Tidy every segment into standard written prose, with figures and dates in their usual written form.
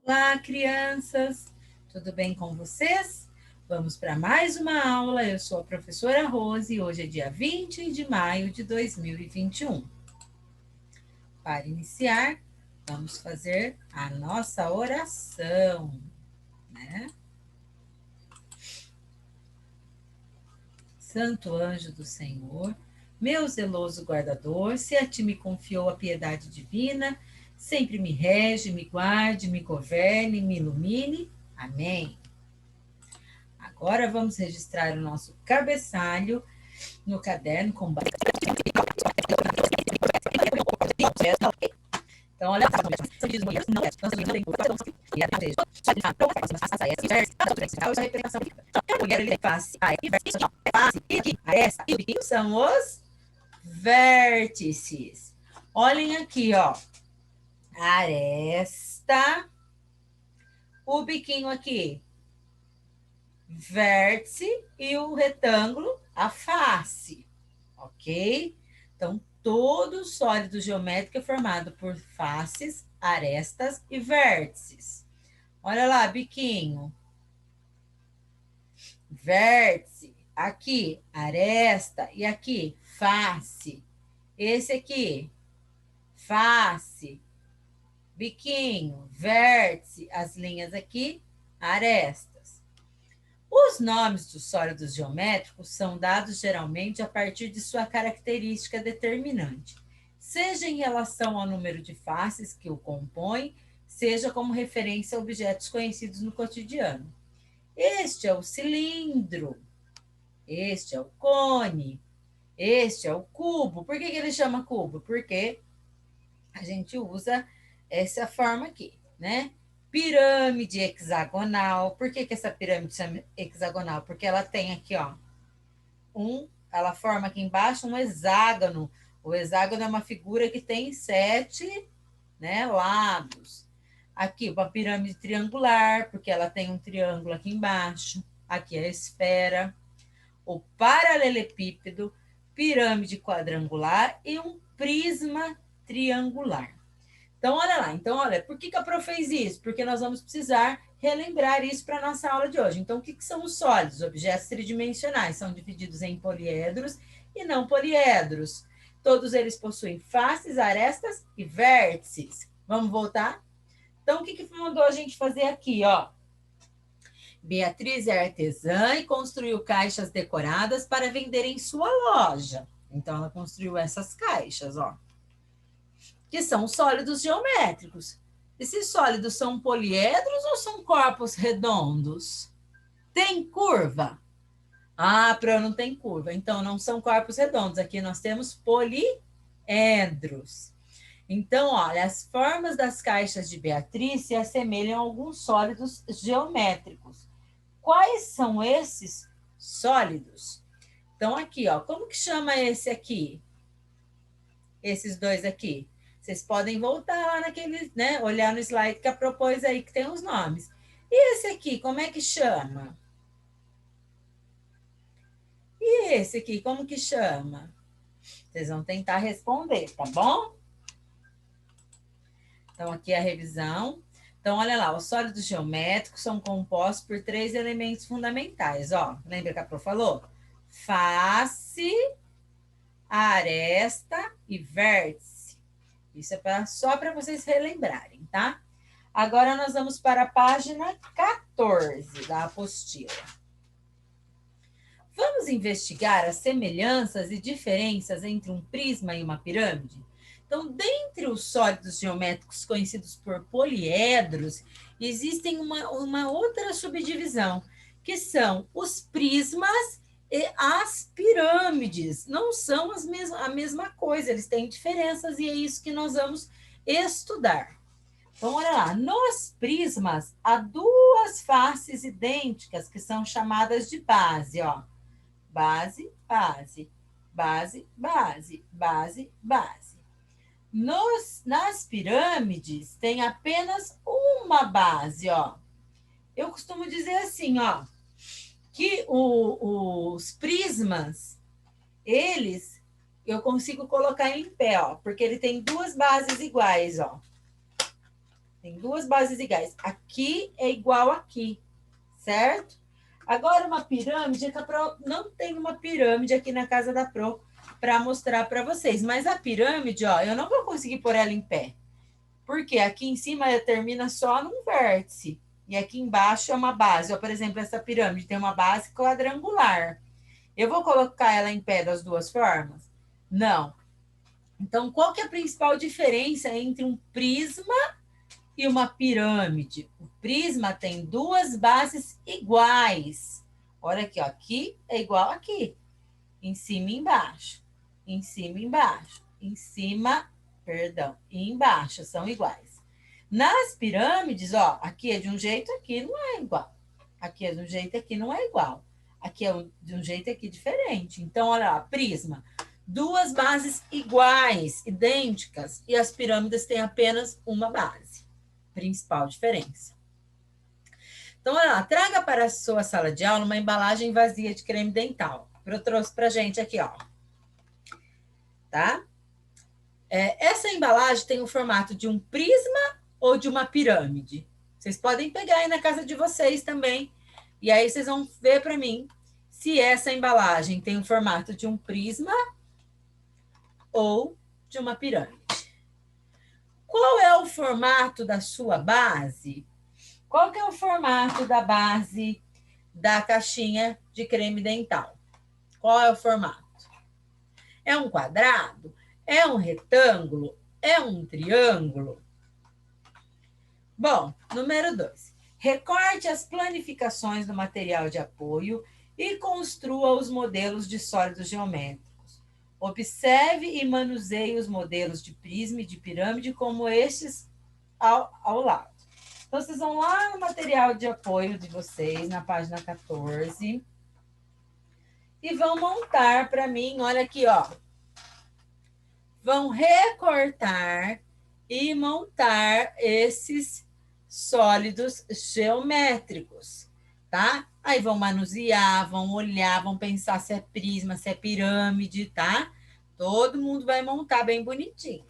Olá, crianças! Tudo bem com vocês? Vamos para mais uma aula. Eu sou a professora Rose e hoje é dia 20 de maio de 2021. Para iniciar, vamos fazer a nossa oração, né? Santo anjo do Senhor, meu zeloso guardador, se a ti me confiou a piedade divina, sempre me rege, me guarde, me governe, me ilumine. Amém. Agora vamos registrar o nosso cabeçalho no caderno com base. Então, olha só, não é, nós não tem e a desejo. A mulher ele face, a face e a essa e o biquinho são os vértices. Olhem aqui, ó. A aresta, o biquinho aqui, vértice e o retângulo, a face, ok? Então, todo sólido geométrico é formado por faces, arestas e vértices. Olha lá, biquinho. Vértice. Aqui, aresta. E aqui, face. Esse aqui, face. Biquinho, vértice. As linhas aqui, arestas. Os nomes dos sólidos geométricos são dados geralmente a partir de sua característica determinante, seja em relação ao número de faces que o compõem, seja como referência a objetos conhecidos no cotidiano. Este é o cilindro, este é o cone, este é o cubo. Por que ele chama cubo? Porque a gente usa essa forma aqui, né? Pirâmide hexagonal. Por que essa pirâmide chama hexagonal? Porque ela tem aqui, ó, ela forma aqui embaixo um hexágono. O hexágono é uma figura que tem 7, né, lados. Aqui, uma pirâmide triangular, porque ela tem um triângulo aqui embaixo. Aqui a esfera. O paralelepípedo, pirâmide quadrangular e um prisma triangular. Então, olha lá. Então, olha, por que a Pro fez isso? Porque nós vamos precisar relembrar isso para a nossa aula de hoje. Então, o que são os sólidos? Objetos tridimensionais. São divididos em poliedros e não poliedros. Todos eles possuem faces, arestas e vértices. Vamos voltar? Então, o que mandou a gente fazer aqui, ó? Beatriz é artesã e construiu caixas decoradas para vender em sua loja. Então, ela construiu essas caixas, ó, que são sólidos geométricos. Esses sólidos são poliedros ou são corpos redondos? Tem curva? Ah, Pro, não tem curva. Então, não são corpos redondos. Aqui nós temos poliedros. Então, olha, as formas das caixas de Beatriz se assemelham a alguns sólidos geométricos. Quais são esses sólidos? Então, aqui, ó, como que chama esse aqui? Esses dois aqui? Vocês podem voltar lá naquele, né? Olhar no slide que a propôs aí, que tem os nomes. E esse aqui, como é que chama? E esse aqui, como que chama? Vocês vão tentar responder, tá bom? Então, aqui é a revisão. Então, olha lá, os sólidos geométricos são compostos por 3 elementos fundamentais, ó. Lembra que a Pro falou? Face, aresta e vértice. Isso é só para vocês relembrarem, tá? Agora nós vamos para a página 14 da apostila. Vamos investigar as semelhanças e diferenças entre um prisma e uma pirâmide? Então, dentre os sólidos geométricos conhecidos por poliedros, existem uma outra subdivisão, que são os prismas e as pirâmides. Não são a mesma coisa, eles têm diferenças e é isso que nós vamos estudar. Então, olha lá, nos prismas há duas faces idênticas que são chamadas de base, ó. Base, base, base, base, base, base. Nas pirâmides tem apenas uma base, ó. Eu costumo dizer assim, ó, que os prismas, eu consigo colocar em pé, ó, porque ele tem duas bases iguais, ó. Tem duas bases iguais. Aqui é igual aqui, certo? Agora, uma pirâmide, que a Pro não tem uma pirâmide aqui na casa da Pro para mostrar para vocês. Mas a pirâmide, ó, eu não vou conseguir pôr ela em pé. Porque aqui em cima ela termina só num vértice. E aqui embaixo é uma base. Ó, por exemplo, essa pirâmide tem uma base quadrangular. Eu vou colocar ela em pé das duas formas? Não. Então, qual que é a principal diferença entre um prisma e uma pirâmide? O prisma tem duas bases iguais. Olha aqui, ó, aqui é igual aqui. Em cima e embaixo. Em cima e embaixo. Em cima, perdão, e embaixo são iguais. Nas pirâmides, ó, aqui é de um jeito, aqui não é igual. Aqui é de um jeito, aqui não é igual. Aqui é de um jeito, aqui diferente. Então, olha lá, prisma. Duas bases iguais, idênticas, e as pirâmides têm apenas uma base. Principal diferença. Então, olha lá, traga para a sua sala de aula uma embalagem vazia de creme dental. Eu trouxe para a gente aqui, ó. Tá? Essa embalagem tem o formato de um prisma ou de uma pirâmide. Vocês podem pegar aí na casa de vocês também. E aí vocês vão ver para mim se essa embalagem tem o formato de um prisma ou de uma pirâmide. Qual é o formato da sua base? Qual que é o formato da base da caixinha de creme dental? Qual é o formato? É um quadrado? É um retângulo? É um triângulo? Bom, número 2. Recorte as planificações do material de apoio e construa os modelos de sólidos geométricos. Observe e manuseie os modelos de prisma e de pirâmide como estes ao lado. Então, vocês vão lá no material de apoio de vocês, na página 14, e vão montar para mim, olha aqui, ó. Vão recortar e montar esses sólidos geométricos, tá? Aí vão manusear, vão olhar, vão pensar se é prisma, se é pirâmide, tá? Todo mundo vai montar bem bonitinho.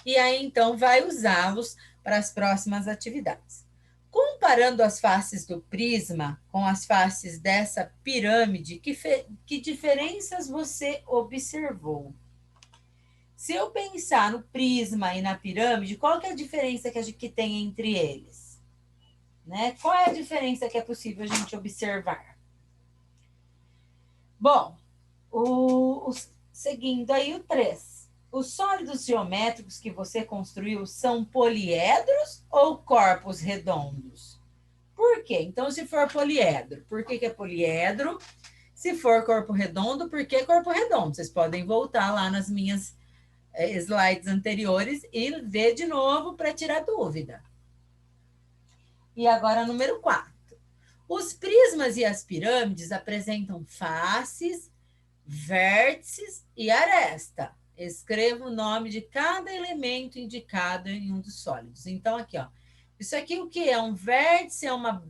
E aí, então, vai usá-los para as próximas atividades. Comparando as faces do prisma com as faces dessa pirâmide, que diferenças você observou? Se eu pensar no prisma e na pirâmide, qual que é a diferença que tem entre eles? Né? Qual é a diferença que é possível a gente observar? Bom, seguindo aí o 3. Os sólidos geométricos que você construiu são poliedros ou corpos redondos? Por quê? Então, se for poliedro, por que é poliedro? Se for corpo redondo, por que corpo redondo? Vocês podem voltar lá nas minhas slides anteriores e ver de novo para tirar dúvida. E agora, número 4. Os prismas e as pirâmides apresentam faces, vértices e aresta. Escreva o nome de cada elemento indicado em um dos sólidos. Então, aqui, ó. Isso aqui o que é? Um vértice, é uma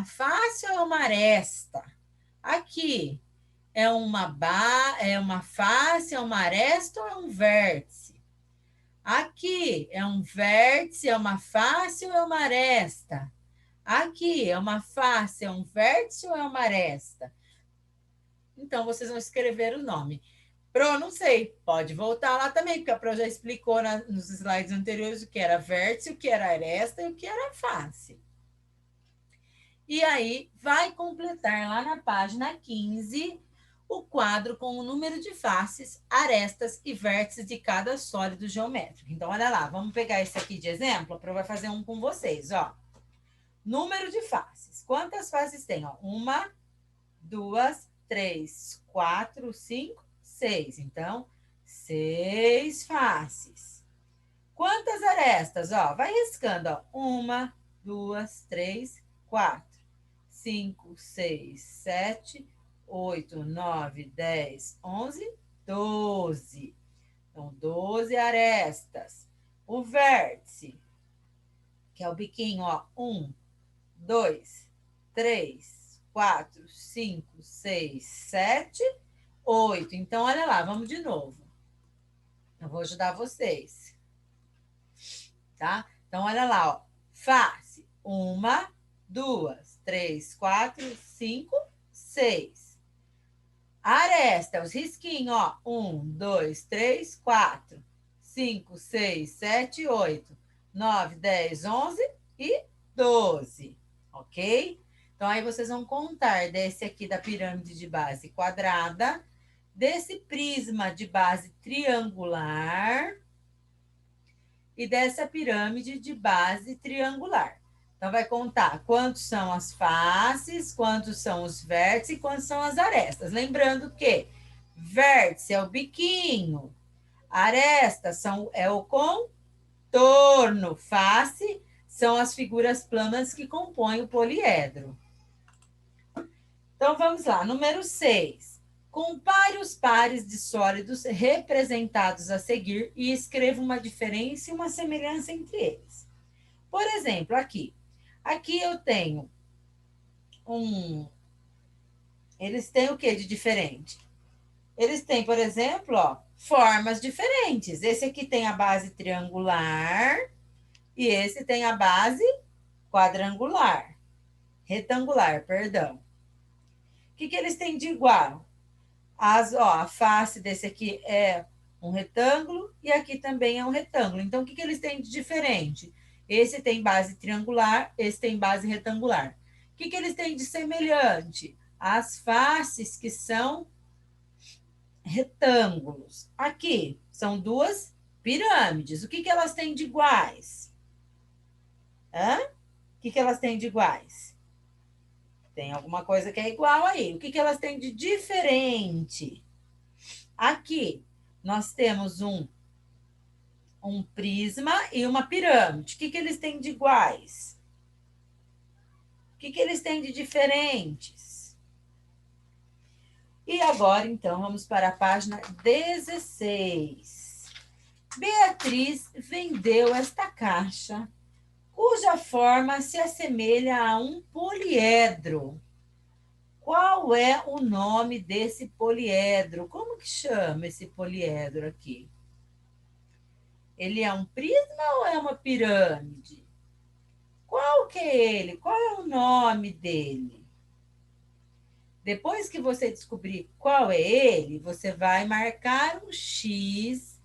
face ou é uma aresta? Aqui, é uma face, é uma aresta ou é um vértice? Aqui, é um vértice, é uma face ou é uma aresta? Aqui, é uma face, é um vértice ou é uma aresta? Então, vocês vão escrever o nome. Pro, não sei, pode voltar lá também, porque a Pro já explicou nos slides anteriores o que era vértice, o que era aresta e o que era face. E aí, vai completar lá na página 15 o quadro com o número de faces, arestas e vértices de cada sólido geométrico. Então, olha lá, vamos pegar esse aqui de exemplo, a Pro vai fazer um com vocês, ó. Número de faces. Quantas faces tem? Ó? 1, 2, 3, 4, 5, 6. Então, 6 faces. Quantas arestas? Ó, vai riscando. Ó. 1, 2, 3, 4, 5, 6, 7, 8, 9, 10, 11, 12. Então, 12 arestas. O vértice, que é o biquinho, ó. 1, 2, 3, 4, 5, 6, 7, 8. Então, olha lá, vamos de novo. Eu vou ajudar vocês. tá? Então, olha lá, ó. Face. 1, 2, 3, 4, 5, 6. Aresta, os risquinhos, ó. 1, 2, 3, 4, 5, 6, 7, 8, 9, 10, 11 e 12, ok? Então, aí vocês vão contar desse aqui da pirâmide de base quadrada, desse prisma de base triangular e dessa pirâmide de base triangular. Então, vai contar quantos são as faces, quantos são os vértices e quantos são as arestas. Lembrando que vértice é o biquinho, aresta é o contorno, face são as figuras planas que compõem o poliedro. Então, vamos lá. Número 6. Compare os pares de sólidos representados a seguir e escreva uma diferença e uma semelhança entre eles. Por exemplo, aqui. Aqui eu tenho Eles têm o que de diferente? Eles têm, por exemplo, ó, formas diferentes. Esse aqui tem a base triangular e esse tem a base quadrangular. Retangular, perdão. O que eles têm de igual? A face desse aqui é um retângulo e aqui também é um retângulo. Então, o que eles têm de diferente? Esse tem base triangular, esse tem base retangular. O que eles têm de semelhante? As faces que são retângulos. Aqui são duas pirâmides. O que elas têm de iguais? O que elas têm de iguais? Tem alguma coisa que é igual aí. O que elas têm de diferente? Aqui, nós temos um prisma e uma pirâmide. O que eles têm de iguais? O que eles têm de diferentes? E agora, então, vamos para a página 16. Beatriz vendeu esta caixa, cuja forma se assemelha a um poliedro. Qual é o nome desse poliedro? Como que chama esse poliedro aqui? Ele é um prisma ou é uma pirâmide? Qual que é ele? Qual é o nome dele? Depois que você descobrir qual é ele, você vai marcar um X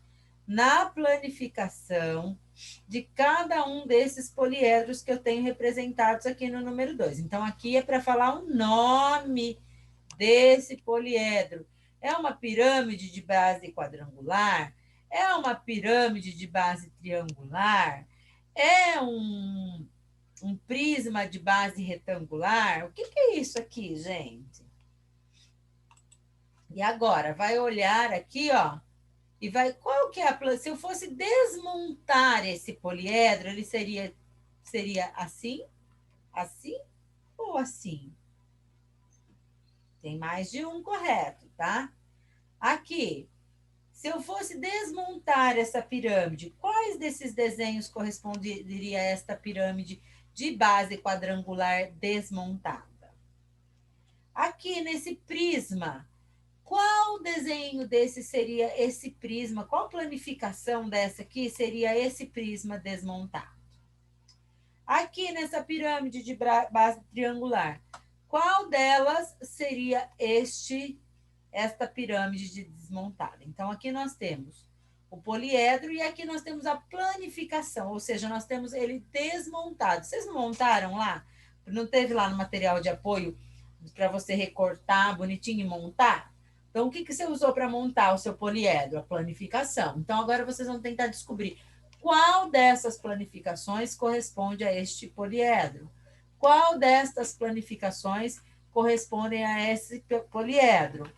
na planificação de cada um desses poliedros que eu tenho representados aqui no número 2. Então, aqui é para falar o nome desse poliedro. É uma pirâmide de base quadrangular? É uma pirâmide de base triangular? É um prisma de base retangular? O que é isso aqui, gente? E agora, vai olhar aqui, ó, e vai, qual que é a, se eu fosse desmontar esse poliedro, ele seria assim, assim ou assim? Tem mais de um correto, tá? Aqui, se eu fosse desmontar essa pirâmide, quais desses desenhos corresponderia a esta pirâmide de base quadrangular desmontada? Aqui nesse prisma, qual desenho desse seria esse prisma? Qual planificação dessa aqui seria esse prisma desmontado? Aqui nessa pirâmide de base triangular, qual delas seria esta pirâmide de desmontada? Então, aqui nós temos o poliedro e aqui nós temos a planificação, ou seja, nós temos ele desmontado. Vocês não montaram lá? Não teve lá no material de apoio para você recortar bonitinho e montar? Então, o que você usou para montar o seu poliedro? A planificação. Então, agora vocês vão tentar descobrir qual dessas planificações corresponde a este poliedro. Qual destas planificações correspondem a esse poliedro?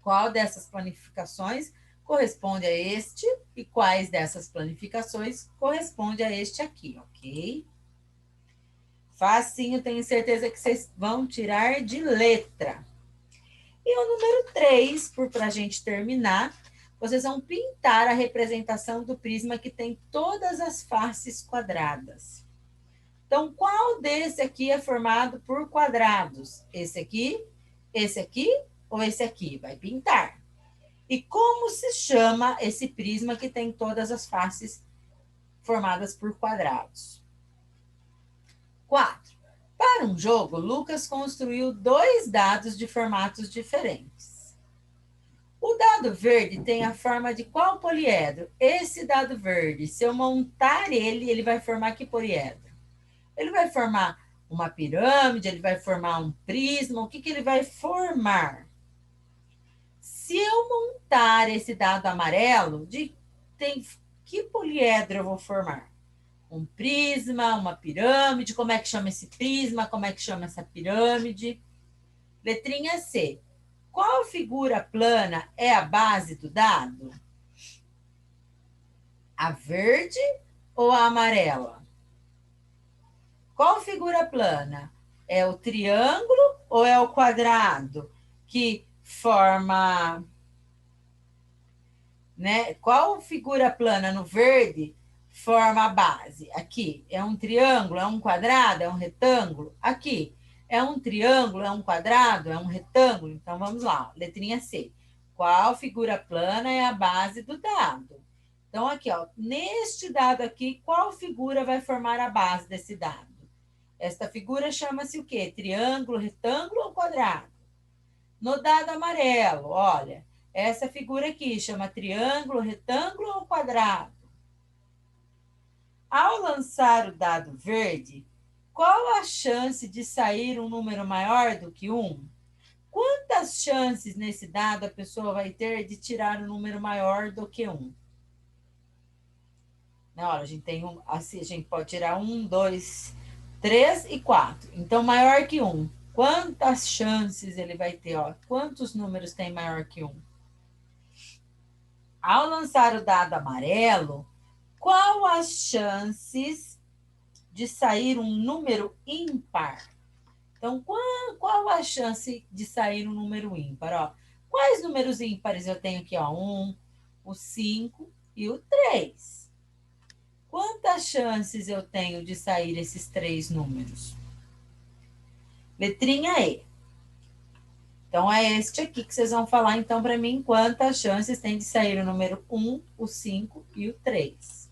Qual dessas planificações corresponde a este e quais dessas planificações corresponde a este aqui, ok? Facinho, tenho certeza que vocês vão tirar de letra. E o número 3, para a gente terminar, vocês vão pintar a representação do prisma que tem todas as faces quadradas. Então, qual desse aqui é formado por quadrados? Esse aqui ou esse aqui? Vai pintar. E como se chama esse prisma que tem todas as faces formadas por quadrados. 4. Para um jogo, Lucas construiu 2 dados de formatos diferentes. O dado verde tem a forma de qual poliedro? Esse dado verde, se eu montar ele vai formar que poliedro? Ele vai formar uma pirâmide, ele vai formar um prisma, o que ele vai formar? Se eu montar esse dado amarelo, que poliedro eu vou formar? Um prisma, uma pirâmide, como é que chama esse prisma, como é que chama essa pirâmide? Letrinha C. Qual figura plana é a base do dado? A verde ou a amarela? Qual figura plana? É o triângulo ou é o quadrado que forma, né? Qual figura plana no verde forma a base? Aqui é um triângulo, é um quadrado, é um retângulo? Aqui é um triângulo, é um quadrado, é um retângulo? Então vamos lá, letrinha C. Qual figura plana é a base do dado? Então aqui, ó, neste dado aqui, qual figura vai formar a base desse dado? Esta figura chama-se o quê? Triângulo, retângulo ou quadrado? No dado amarelo, olha, essa figura aqui chama triângulo, retângulo ou quadrado? Ao lançar o dado verde, qual a chance de sair um número maior do que 1? Quantas chances nesse dado a pessoa vai ter de tirar um número maior do que 1? Olha, a gente tem assim, a gente pode tirar 1, 2, 3 e 4. Então, maior que 1. Quantas chances ele vai ter? Ó? Quantos números tem maior que 1? Ao lançar o dado amarelo, qual as chances de sair um número ímpar? Então, qual a chance de sair um número ímpar? Ó, quais números ímpares eu tenho aqui? Ó? 1, o 5 e o 3. Quantas chances eu tenho de sair esses 3 números? Letrinha E. Então, é este aqui que vocês vão falar, então, para mim, quantas chances tem de sair o número 1, o 5 e o 3.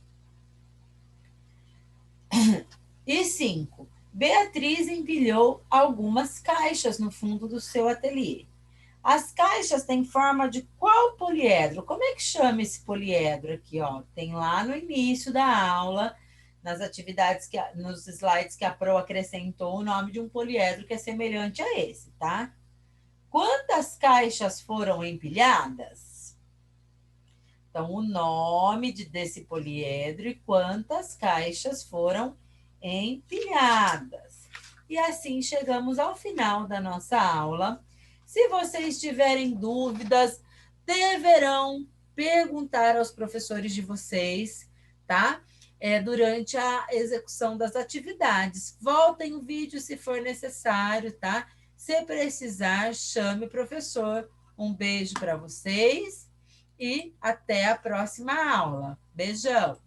E 5. Beatriz empilhou algumas caixas no fundo do seu ateliê. As caixas têm forma de qual poliedro? Como é que chama esse poliedro aqui? Ó? Tem lá no início da aula, nas atividades, nos slides que a Pro acrescentou o nome de um poliedro que é semelhante a esse, tá? Quantas caixas foram empilhadas? Então, o nome desse poliedro e quantas caixas foram empilhadas. E assim chegamos ao final da nossa aula. Se vocês tiverem dúvidas, deverão perguntar aos professores de vocês, tá? Durante a execução das atividades. Voltem o vídeo se for necessário, tá? Se precisar, chame o professor. Um beijo para vocês e até a próxima aula. Beijão!